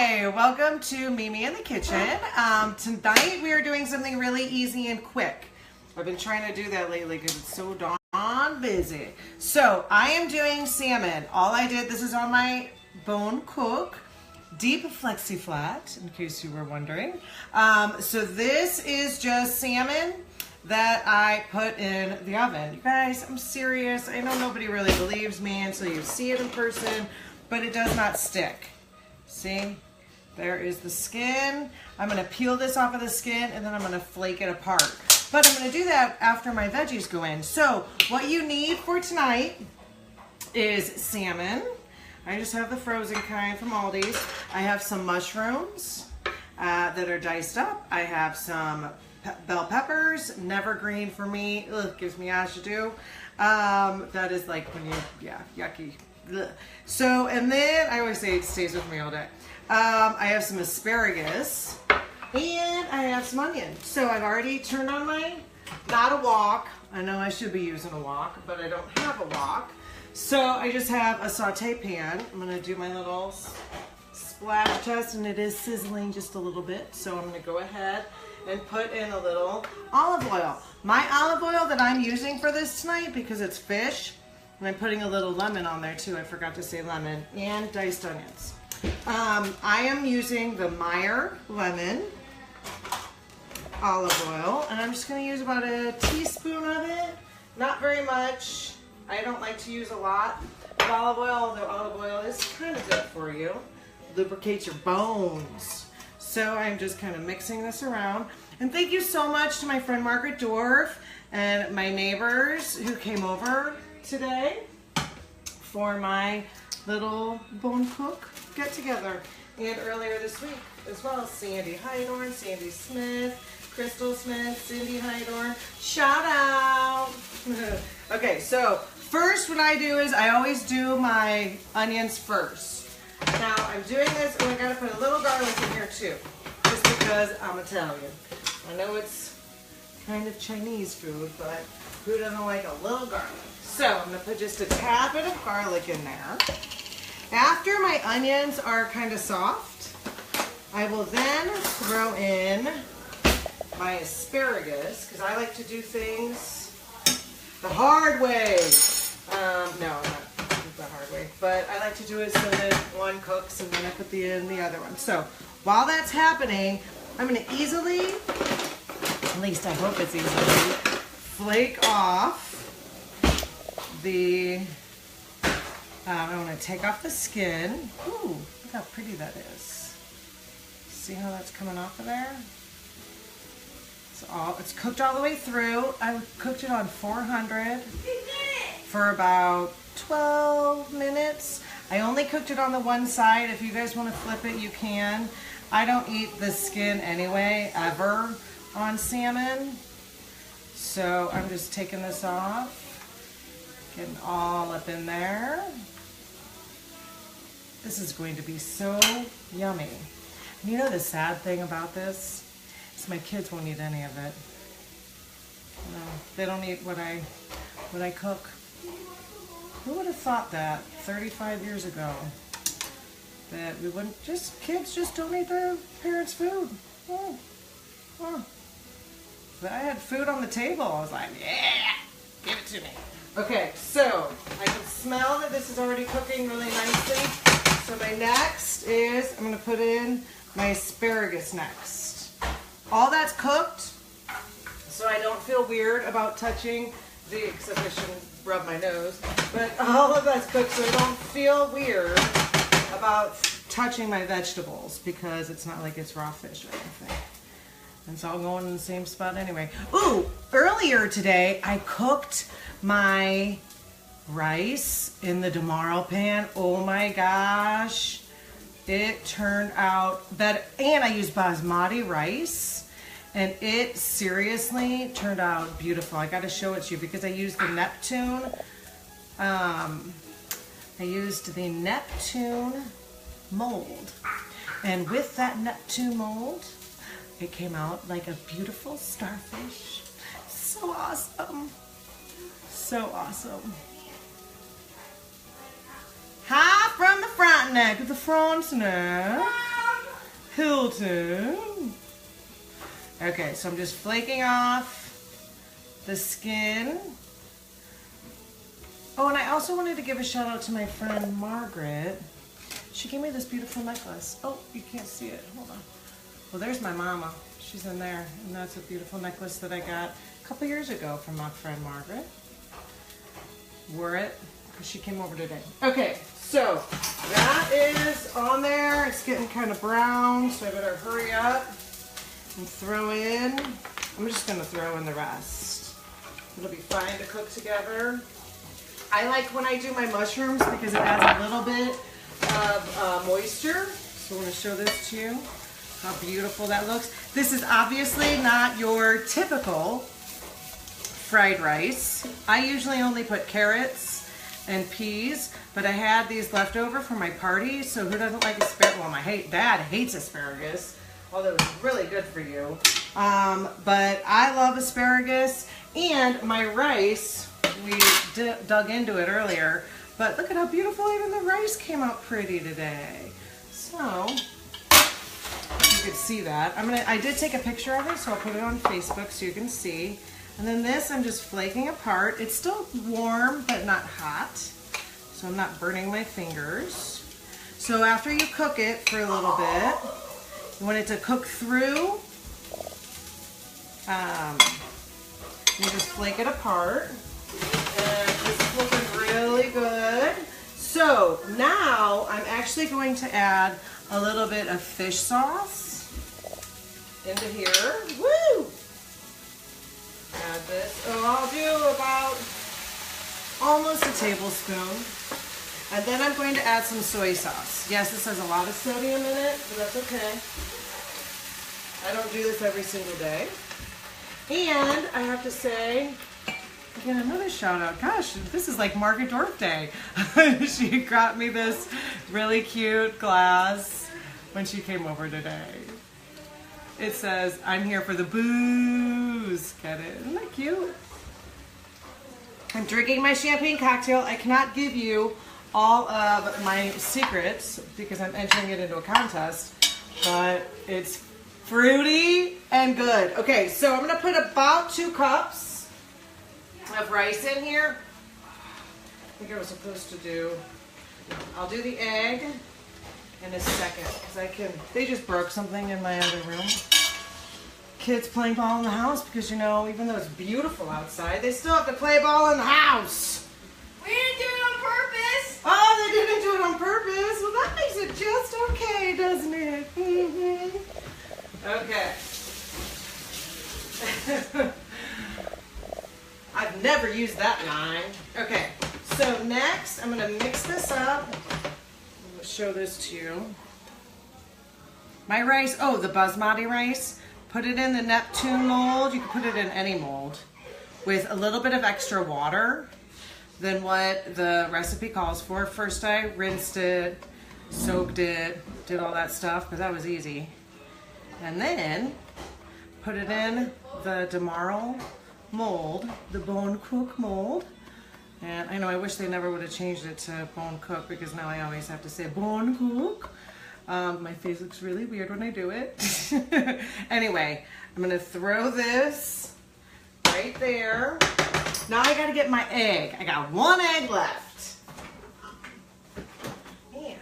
Hi, welcome to Mimi in the kitchen. Tonight we are doing something really easy and quick. I've been trying to do that lately because it's so darn busy. So I am doing salmon. All I did, this is on my bone cook, deep flexi flat, in case you were wondering. So this is just salmon that I put in the oven. You guys, I'm serious. I know nobody really believes me until you see it in person, but it does not stick. See, there is the skin. I'm gonna peel this off of the skin and then I'm gonna flake it apart. But I'm gonna do that after my veggies go in. So what you need for tonight is salmon. I just have the frozen kind from Aldi's. I have some mushrooms that are diced up. I have some bell peppers, never green for me. Ugh, gives me agita. That is like when you, yeah, yucky. Ugh. So, and then I always say it stays with me all day. I have some asparagus and I have some onion. So I've already turned on my, not a wok. I know I should be using a wok, but I don't have a wok. So I just have a saute pan. I'm gonna do my little splash test and it is sizzling just a little bit. So I'm gonna go ahead and put in a little olive oil. My olive oil that I'm using for this tonight, because it's fish, and I'm putting a little lemon on there too, I forgot to say lemon, and diced onions. I am using the Meyer lemon olive oil, and I'm just gonna use about a teaspoon of it, not very much. I don't like to use a lot of olive oil, although olive oil is kind of good for you. Lubricates your bones. So I'm just kind of mixing this around. And thank you so much to my friend Margaret Dorf and my neighbors who came over today for my little bone cook get together. And earlier this week as well, Sandy Hydorn, Sandy Smith, Crystal Smith, Cindy Hydorn. Shout out! Okay, so first what I do is I always do my onions first. Now I'm doing this, and I gotta put a little garlic in here too, just because I'm Italian. I know it's kind of Chinese food, but who doesn't like a little garlic? So I'm gonna put just a tad bit of garlic in there. After my onions are kind of soft, I will then throw in my asparagus, because I like to do things the hard way. No, not the hard way, but I like to do it so that one cooks and then I put in the other one. So while that's happening, I'm going to easily, at least I hope it's easily, flake off the, I want to take off the skin. Ooh, look how pretty that is. See how that's coming off of there? It's cooked all the way through. I cooked it on 400 for about 12 minutes. I only cooked it on the one side. If you guys want to flip it, you can. I don't eat the skin anyway, ever, on salmon. So I'm just taking this off, getting all up in there. This is going to be so yummy. And you know the sad thing about this? Is my kids won't eat any of it. No, they don't eat what I cook. Who would have thought that 35 years ago? That we wouldn't, kids just don't eat their parents' food. Oh. But I had food on the table. I was like, yeah, give it to me. Okay, so I can smell that this is already cooking really nicely. So my next is, I'm gonna put in my asparagus next. All that's cooked, so I don't feel weird about touching the, except I shouldn't rub my nose, but all of that's cooked, so I don't feel weird about touching my vegetables because it's not like it's raw fish or anything. And it's all going in the same spot anyway. Ooh, earlier today I cooked my rice in the Damaro pan. Oh my gosh. It turned out better, and I used basmati rice, and it seriously turned out beautiful. I got to show it to you because I used the Neptune. I used the Neptune mold, and with that Neptune mold, it came out like a beautiful starfish. So awesome. So awesome. Hi from the front neck, the front neck. Hilton. Okay, so I'm just flaking off the skin. Oh, and I also wanted to give a shout out to my friend Margaret. She gave me this beautiful necklace. Oh, you can't see it. Hold on. Well, there's my mama. She's in there. And that's a beautiful necklace that I got a couple years ago from my friend Margaret. Wore it because she came over today. Okay, so that is on there. It's getting kind of brown, so I better hurry up and throw in. I'm just going to throw in the rest. It'll be fine to cook together. I like when I do my mushrooms because it adds a little bit of moisture. So I want to show this to you, how beautiful that looks. This is obviously not your typical fried rice. I usually only put carrots and peas, but I had these left over from my party, so who doesn't like asparagus? Well, Dad hates asparagus, although it's really good for you. But I love asparagus, and my rice, we dug into it earlier, but look at how beautiful even the rice came out pretty today. So, you could see that. I did take a picture of it, so I'll put it on Facebook so you can see. And then this, I'm just flaking apart. It's still warm, but not hot, so I'm not burning my fingers. So after you cook it for a little bit, you want it to cook through. You just flake it apart. And this is looking really good. So now I'm actually going to add a little bit of fish sauce into here. Woo! Add this. Oh, I'll do about almost a tablespoon. And then I'm going to add some soy sauce. Yes, this has a lot of sodium in it, but that's okay. I don't do this every single day. And I have to say, again, another shout out. Gosh, this is like Margaret Dorf Day. She got me this really cute glass when she came over today. It says, "I'm here for the booze." Get it? Isn't that cute? I'm drinking my champagne cocktail. I cannot give you all of my secrets because I'm entering it into a contest, but it's fruity and good. Okay, so I'm gonna put about 2 cups of rice in here. I think I was supposed to do, I'll do the egg in a second because they just broke something in my other room. Kids playing ball in the house because, you know, even though it's beautiful outside, they still have to play ball in the house. We didn't do it on purpose. Oh, they didn't do it on purpose. Well, that makes it just okay, doesn't it? Okay. I've never used that line. Okay, so next I'm going to mix this up. I'm going to show this to you. My rice, oh, the basmati rice, put it in the Neptune mold. You can put it in any mold with a little bit of extra water than what the recipe calls for. First I rinsed it, soaked it, did all that stuff, but that was easy. And then put it in the DeMarle mold, the bone cook mold. And I know I wish they never would have changed it to bone cook because now I always have to say bone cook. My face looks really weird when I do it. Anyway, I'm gonna throw this right there. Now I gotta get my egg. I got 1 egg left. And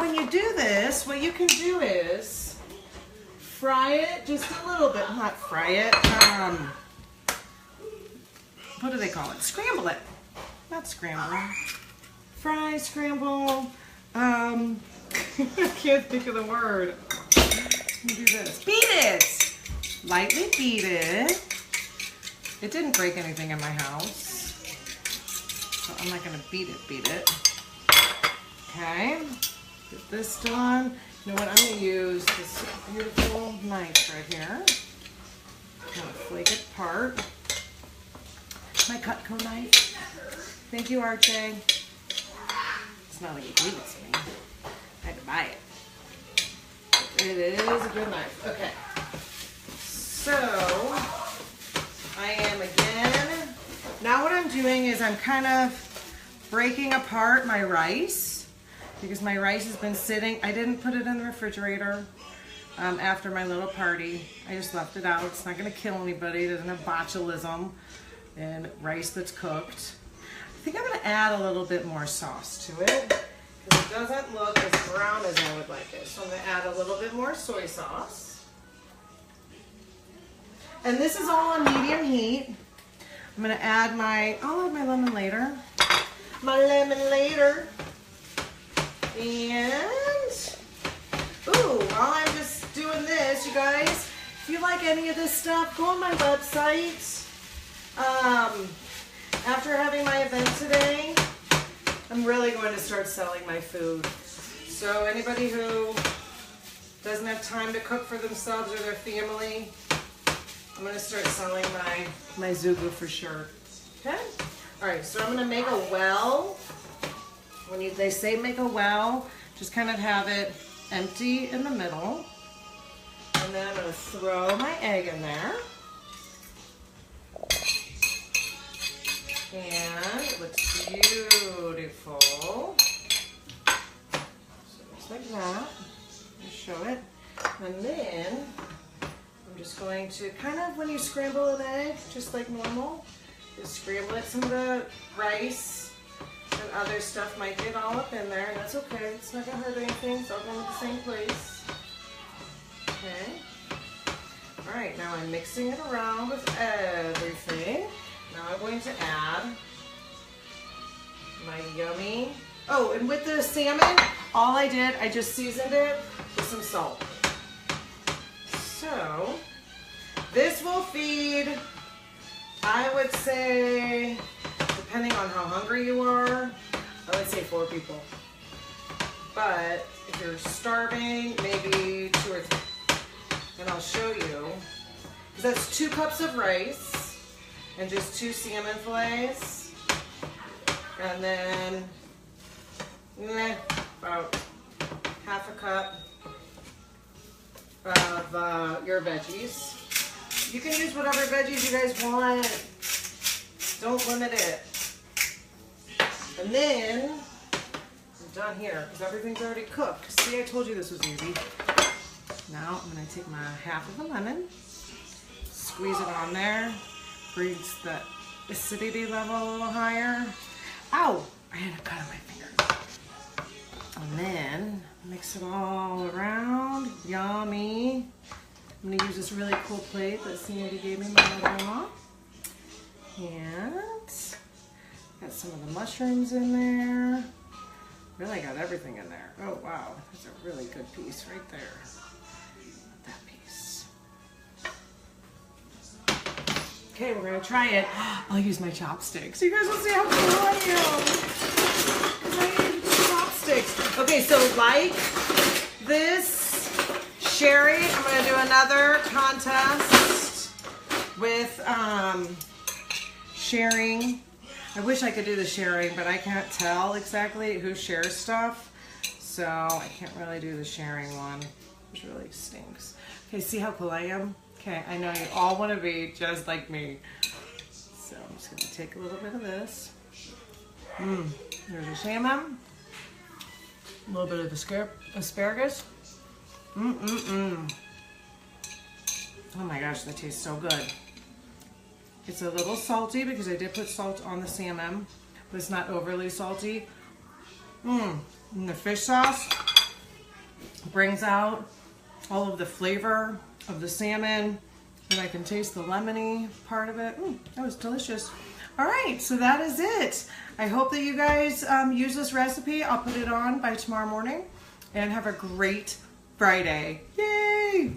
when you do this, what you can do is fry it just a little bit. Not fry it. What do they call it? Scramble it. Not scramble. Fry, scramble. I can't think of the word. Let me do this. Beat it. Lightly beat it. It didn't break anything in my house, so I'm not gonna beat it. Okay, get this done. You know what, I'm gonna use this beautiful knife right here. Kind of flake it apart. My Cutco knife. Thank you, RJ. It's not like you gave it to me. I had to buy it. It is a good knife. Okay, so I am again, now what I'm doing is I'm kind of breaking apart my rice because my rice has been sitting. I didn't put it in the refrigerator after my little party. I just left it out. It's not going to kill anybody. It doesn't have botulism and rice that's cooked. I think I'm going to add a little bit more sauce to it because it doesn't look as brown as I would like it. So I'm going to add a little bit more soy sauce. And this is all on medium heat. I'm going to add I'll add my lemon later. My lemon later. And, ooh, while I'm just doing this, you guys, if you like any of this stuff, go on my website. After having my event today, I'm really going to start selling my food. So anybody who doesn't have time to cook for themselves or their family, I'm going to start selling my Zugu for sure. Okay? All right, so I'm going to make a well. When they say make a well, just kind of have it empty in the middle. And then I'm going to throw my egg in there. And it looks beautiful. So it looks like that. I'll show it. And then I'm just going to kind of, when you scramble an egg, just like normal, just scramble it. Some of the rice and other stuff might get all up in there, and that's okay. It's not going to hurt anything. It's all going to the same place. Okay. All right, now I'm mixing it around with everything. Now I'm going to add my yummy, oh, and with the salmon, all I did, I just seasoned it with some salt. So, this will feed, I would say, depending on how hungry you are, I would say 4 people. But if you're starving, maybe 2 or 3. And I'll show you, because that's 2 cups of rice and just 2 salmon fillets. And then about half a cup of your veggies. You can use whatever veggies you guys want. Don't limit it. And then I'm done here because everything's already cooked. See, I told you this was easy. Now I'm going to take my half of the lemon, squeeze it on there, brings the acidity level a little higher. Ow! I had a cut on my finger. And then mix it all around. Yummy. I'm going to use this really cool plate that Sandy gave me, my mother-in-law. And got some of the mushrooms in there. Really got everything in there. Oh wow, that's a really good piece right there. That piece. Okay, we're gonna try it. I'll use my chopsticks. You guys will see how cool I am. Because I use chopsticks. Okay, so like this sherry, I'm gonna do another contest with sharing. I wish I could do the sharing, but I can't tell exactly who shares stuff, so I can't really do the sharing one, which really stinks. Okay, see how cool I am? Okay, I know you all want to be just like me. So I'm just going to take a little bit of this. There's a salmon. A little bit of asparagus. Oh my gosh, that tastes so good. It's a little salty because I did put salt on the salmon, but it's not overly salty. And the fish sauce brings out all of the flavor of the salmon, and I can taste the lemony part of it. That was delicious. All right, so that is it. I hope that you guys use this recipe. I'll put it on by tomorrow morning, and have a great Friday. Yay!